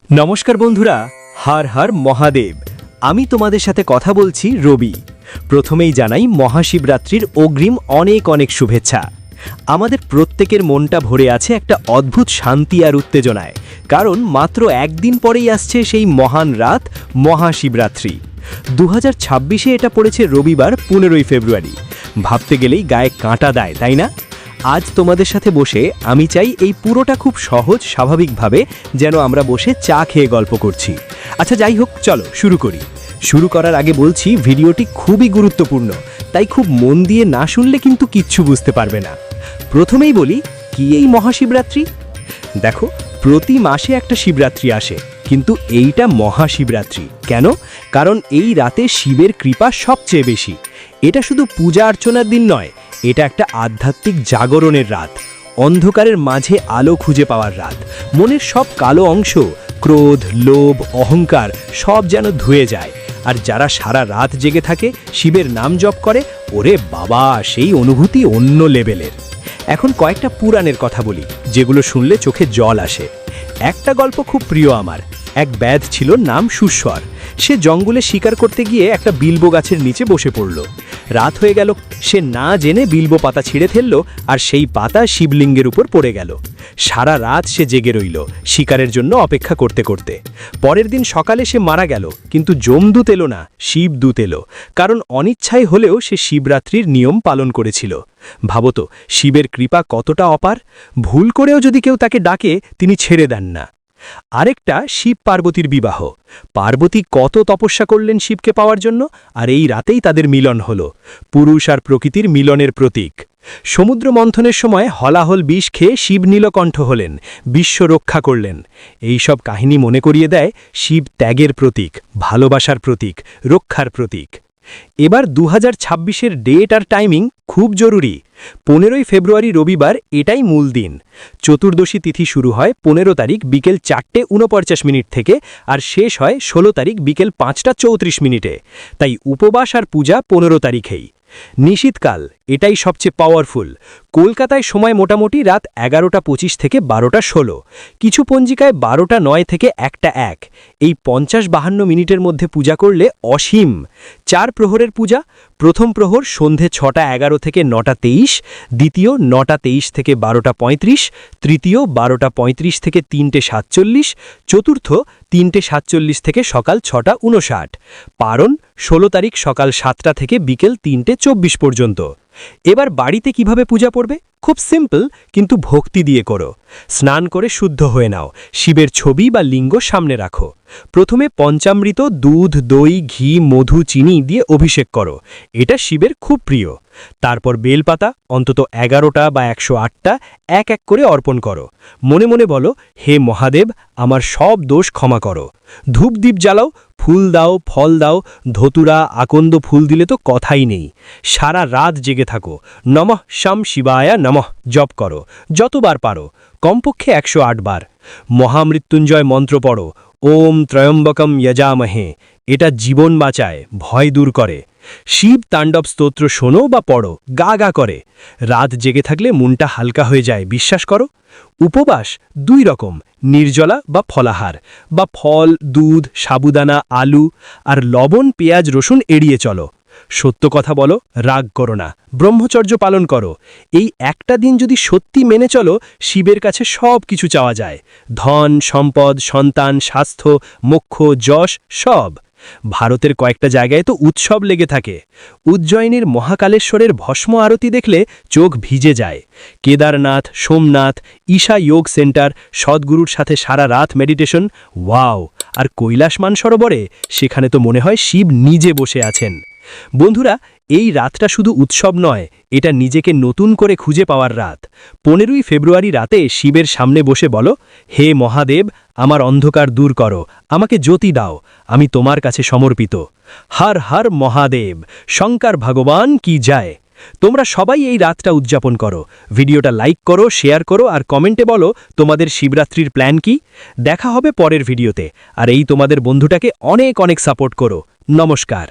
নমস্কার বন্ধুরা, হর হর মহাদেব। আমি তোমাদের সাথে কথা বলছি রবি। প্রথমেই জানাই মহাশিবরাত্রির অগ্রিম অনেক অনেক শুভেচ্ছা। আমাদের প্রত্যেকের মনটা ভরে আছে একটা অদ্ভুত শান্তি আর উত্তেজনায়, কারণ মাত্র একদিন পরেই আসছে সেই মহান রাত মহাশিবরাত্রি। 2026-এ এটা পড়েছে রবিবার 15ই ফেব্রুয়ারি। ভাবতে গেলেই গায়ে কাঁটা দেয়, তাই না? আজ তোমাদের সাথে বসে আমি চাই এই পুরোটা খুব সহজ স্বাভাবিকভাবে যেন আমরা বসে চা খেয়ে গল্প করছি। আচ্ছা যাই হোক, চলো শুরু করি। শুরু করার আগে বলছি, ভিডিওটি খুবই গুরুত্বপূর্ণ, তাই খুব মন দিয়ে না শুনলে কিন্তু কিচ্ছু বুঝতে পারবে না। প্রথমেই বলি, কি এই মহাশিবরাত্রি? দেখো, প্রতি মাসে একটা শিবরাত্রি আসে, কিন্তু এইটা মহাশিবরাত্রি কেন? কারণ এই রাতে শিবের কৃপা সবচেয়ে বেশি। এটা শুধু পূজা অর্চনার দিন নয়, এটা একটা আধ্যাত্মিক জাগরণের রাত, অন্ধকারের মাঝে আলো খুঁজে পাওয়ার রাত। মনের সব কালো অংশ, ক্রোধ, লোভ, অহংকার সব যেন ধুয়ে যায়। আর যারা সারা রাত জেগে থাকে, শিবের নাম জপ করে, ওরে বাবা, সেই অনুভূতি অন্য লেভেলের। এখন কয়েকটা পুরাণের কথা বলি, যেগুলো শুনলে চোখে জল আসে। একটা গল্প খুব প্রিয় আমার। এক ব্যাধ ছিল, নাম সুস্বর। সে জঙ্গলে শিকার করতে গিয়ে একটা বিল্ব গাছের নিচে বসে পড়ল। রাত হয়ে গেল, সে না জেনে বিল্ব পাতা ছিঁড়ে ফেলল, আর সেই পাতা শিবলিঙ্গের উপর পড়ে গেল। সারা রাত সে জেগে রইল, শিকারের জন্য অপেক্ষা করতে করতে। পরের দিন সকালে সে মারা গেল, কিন্তু যমদূত এলো না, শিবদূত এলো। কারণ অনিচ্ছায় হলেও সে শিবরাত্রির নিয়ম পালন করেছিল। ভাবতো, শিবের কৃপা কতটা অপার। ভুল করেও যদি কেউ তাকে ডাকে, তিনি ছেড়ে দেন না। আরেকটা, শিব পার্বতীর বিবাহ। পার্বতী কত তপস্যা করলেন শিবকে পাওয়ার জন্য, আর এই রাতেই তাদের মিলন হল। পুরুষ আর প্রকৃতির মিলনের প্রতীক। সমুদ্র মন্থনের সময় হলাহল বিষ খেয়ে শিব নীলকণ্ঠ হলেন, বিশ্ব রক্ষা করলেন। এই সব কাহিনী মনে করিয়ে দেয় শিব ত্যাগের প্রতীক, ভালোবাসার প্রতীক, রক্ষার প্রতীক। এবার 2026-এর ডেট আর টাইমিং খুব জরুরি। 15ই ফেব্রুয়ারি রবিবার, এটাই মূল দিন। চতুর্দশী তিথি শুরু হয় 15 তারিখ বিকেল 4:49 থেকে, আর শেষ হয় 16 তারিখ বিকেল 5:34। তাই উপবাস আর পূজা 15 তারিখেই। নিশীথকাল, এটাই সবচেয়ে পাওয়ারফুল। কলকাতায় সময় মোটামুটি রাত 11:25 থেকে 12:16। কিছু পঞ্জিকায় 12:09 থেকে 1:01। এই 50-52 মিনিটের মধ্যে পূজা করলে অসীম। 4 প্রহরের পূজা। প্রথম প্রহর সন্ধে 6:11 থেকে 9:23, দ্বিতীয় 9:23 থেকে 12:35, তৃতীয় 12:35 থেকে 3:47, চতুর্থ 3:47 থেকে সকাল 6:59। পারণ 16 তারিখ সকাল 7টা থেকে বিকেল 3:24 পর্যন্ত। এবার বাড়িতে কিভাবে পূজা পড়বে? খুব সিম্পল, কিন্তু ভক্তি দিয়ে করো। স্নান করে শুদ্ধ হয়ে নাও, শিবের ছবি বা লিঙ্গ সামনে রাখো। প্রথমে পঞ্চামৃত, দুধ, দই, ঘি, মধু, চিনি দিয়ে অভিষেক করো, এটা শিবের খুব প্রিয়। তারপর বেলপাতা অন্তত 11টা বা 108টা এক এক করে অর্পণ করো। মনে মনে বলো, হে মহাদেব, আমার সব দোষ ক্ষমা করো। ধূপদীপ জ্বালাও, ফুল দাও, ফল দাও, ধতুরা, আকন্দ ফুল দিলে তো কথাই নেই। সারা রাত জেগে থাকো, নমঃ শাম শিবায় নমঃ জপ করো, যতবার পারো, কমপক্ষে 108 বার। মহামৃত্যুঞ্জয় মন্ত্র পড়ো, ওম ত্রয়ম্বকম যজামহে। এটা জীবন বাঁচায়, ভয় দূর করে। শিব তাণ্ডব স্তোত্র শোনো বা পড়ো, গা গা করে। রাত জেগে থাকলে মনটা হালকা হয়ে যায়, বিশ্বাস করো। উপবাস 2 রকম, নির্জলা বা ফলাহার, বা ফল, দুধ, সাবুদানা, আলু আর লবণ, পেঁয়াজ, রসুন এড়িয়ে চলো। সত্য কথা বলো, রাগ করো না, ব্রহ্মচর্য পালন করো। এই একটা দিন যদি সত্যি মেনে চলো, শিবের কাছে সব কিছু চাওয়া যায়। ধন, সম্পদ, সন্তান, স্বাস্থ্য, মোক্ষ, যশ সব। ভারতের কয়েকটা জায়গায় তো উৎসব লেগে থাকে। উজ্জয়িনীর মহাকালেশ্বরের ভস্ম আরতি দেখলে চোখ ভিজে যায়। কেদারনাথ, সোমনাথ, ঈশা যোগ সেন্টার, সদ্গুরুর সাথে সারা রাত মেডিটেশন, ওয়াও। আর কৈলাস মানসরোবরে, সেখানে তো মনে হয় শিব নিজে বসে আছেন। বন্ধুরা, এই রাতটা শুধু উৎসব নয়, এটা নিজেকে নতুন করে খুঁজে পাওয়ার রাত। 15ই ফেব্রুয়ারি রাতে শিবের সামনে বসে বলো, হে মহাদেব, আমার অন্ধকার দূর করো, আমাকে জ্যোতি দাও, আমি তোমার কাছে সমর্পিত। হর হর মহাদেব, শঙ্কর ভগবান কি যায়। তোমরা সবাই এই রাতটা উদযাপন করো। ভিডিওটা লাইক করো, শেয়ার করো, আর কমেন্টে বলো তোমাদের শিবরাত্রির প্ল্যান কি। দেখা হবে পরের ভিডিওতে। আর এই তোমাদের বন্ধুটাকে অনেক অনেক সাপোর্ট করো। নমস্কার।